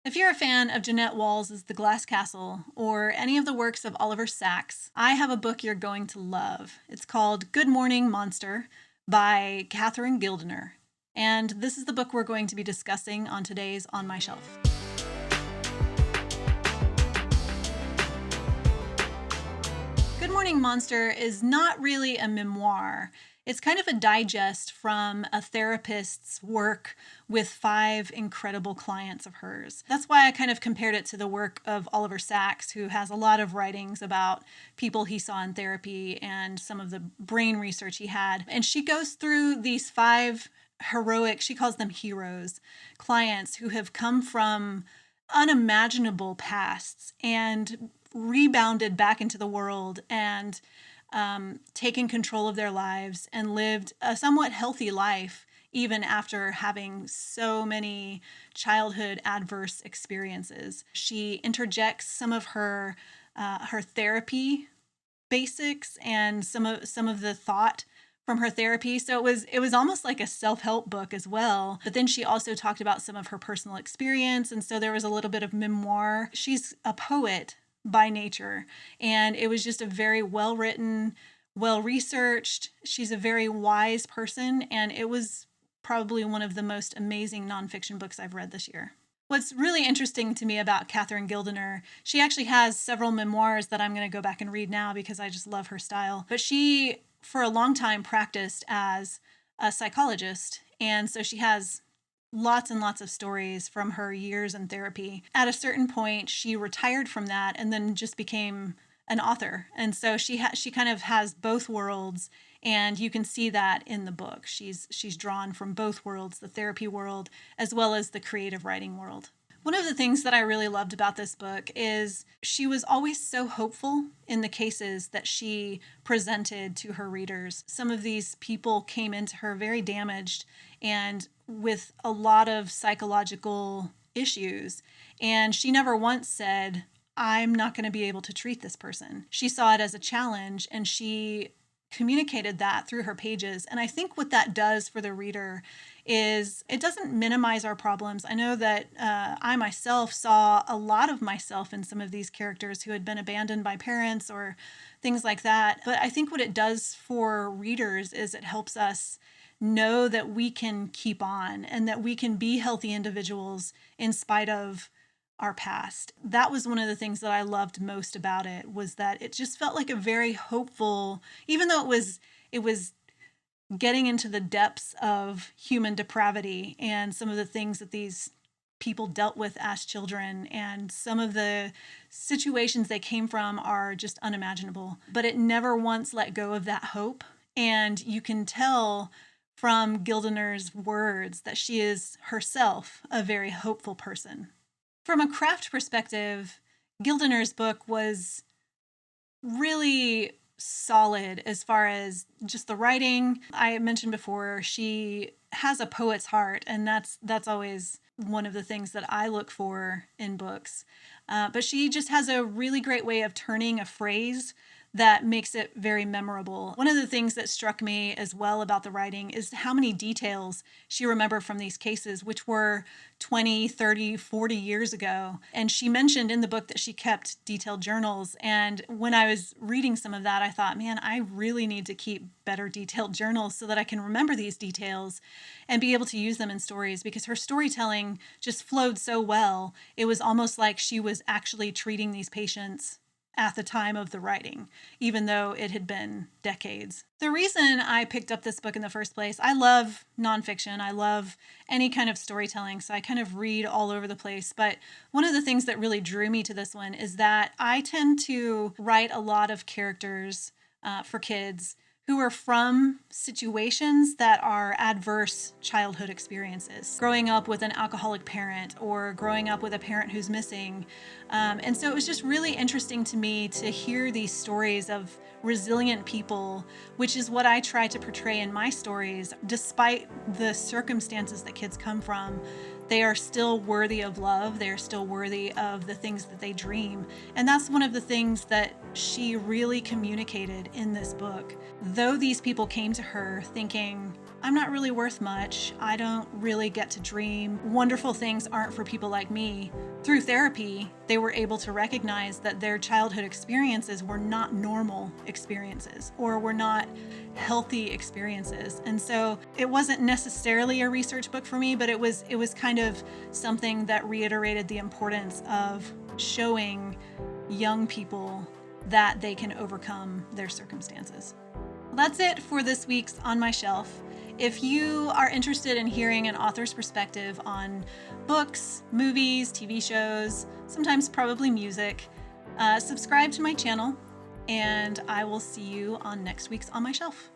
If you're a fan of Jeanette Walls' The Glass Castle or any of the works of Oliver Sacks, I have a book you're going to love. It's called Good Morning Monster by Catherine Gildiner. And this is the book we're going to be discussing on today's On My Shelf. Good Morning Monster is not really a memoir. It's kind of a digest from a therapist's work with 5 incredible clients of hers. That's why I kind of compared it to the work of Oliver Sacks, who has a lot of writings about people he saw in therapy and some of the brain research he had. And she goes through these 5 heroic, she calls them heroes, clients who have come from unimaginable pasts and rebounded back into the world and taken control of their lives and lived a somewhat healthy life even after having so many childhood adverse experiences. She interjects some of her therapy basics and some of the thought from her therapy. So it was almost like a self-help book as well. But then she also talked about some of her personal experience, and so there was a little bit of memoir. She's a poet by nature, and it was just a very well-written, well-researched. She's a very wise person, and it was probably one of the most amazing nonfiction books I've read this year. What's really interesting to me about Catherine Gildiner, she actually has several memoirs that I'm going to go back and read now because I just love her style. But she, for a long time, practiced as a psychologist, and so she has lots and lots of stories from her years in therapy. At a certain point, she retired from that and then just became an author. And so she kind of has both worlds, and you can see that in the book. She's drawn from both worlds, the therapy world as well as the creative writing world. One of the things that I really loved about this book is she was always so hopeful in the cases that she presented to her readers. Some of these people came into her very damaged and with a lot of psychological issues, and she never once said, I'm not going to be able to treat this person. She saw it as a challenge, and she communicated that through her pages. And I think what that does for the reader is it doesn't minimize our problems. I know that I myself saw a lot of myself in some of these characters who had been abandoned by parents or things like that. But I think what it does for readers is it helps us know that we can keep on and that we can be healthy individuals in spite of our past. That was one of the things that I loved most about it, was that it just felt like a very hopeful, even though it was getting into the depths of human depravity and some of the things that these people dealt with as children, and some of the situations they came from are just unimaginable. But it never once let go of that hope, and you can tell from Gildiner's words that she is herself a very hopeful person. From a craft perspective, Gildiner's book was really solid as far as just the writing. I mentioned before, she has a poet's heart, and that's always one of the things that I look for in books. But she just has a really great way of turning a phrase that makes it very memorable. One of the things that struck me as well about the writing is how many details she remembered from these cases, which were 20, 30, 40 years ago. And she mentioned in the book that she kept detailed journals. And when I was reading some of that, I thought, man, I really need to keep better detailed journals so that I can remember these details and be able to use them in stories, because her storytelling just flowed so well. It was almost like she was actually treating these patients at the time of the writing, even though it had been decades. The reason I picked up this book in the first place, I love nonfiction. I love any kind of storytelling, so I kind of read all over the place. But one of the things that really drew me to this one is that I tend to write a lot of characters for kids who are from situations that are adverse childhood experiences. Growing up with an alcoholic parent or growing up with a parent who's missing. And so it was just really interesting to me to hear these stories of resilient people, which is what I try to portray in my stories. Despite the circumstances that kids come from, they are still worthy of love. They are still worthy of the things that they dream. And that's one of the things that she really communicated in this book. Though these people came to her thinking, I'm not really worth much. I don't really get to dream. Wonderful things aren't for people like me. Through therapy, they were able to recognize that their childhood experiences were not normal experiences or were not healthy experiences. And so it wasn't necessarily a research book for me, but it was kind of something that reiterated the importance of showing young people that they can overcome their circumstances. That's it for this week's On My Shelf. If you are interested in hearing an author's perspective on books, movies, TV shows, sometimes probably music, subscribe to my channel, and I will see you on next week's On My Shelf.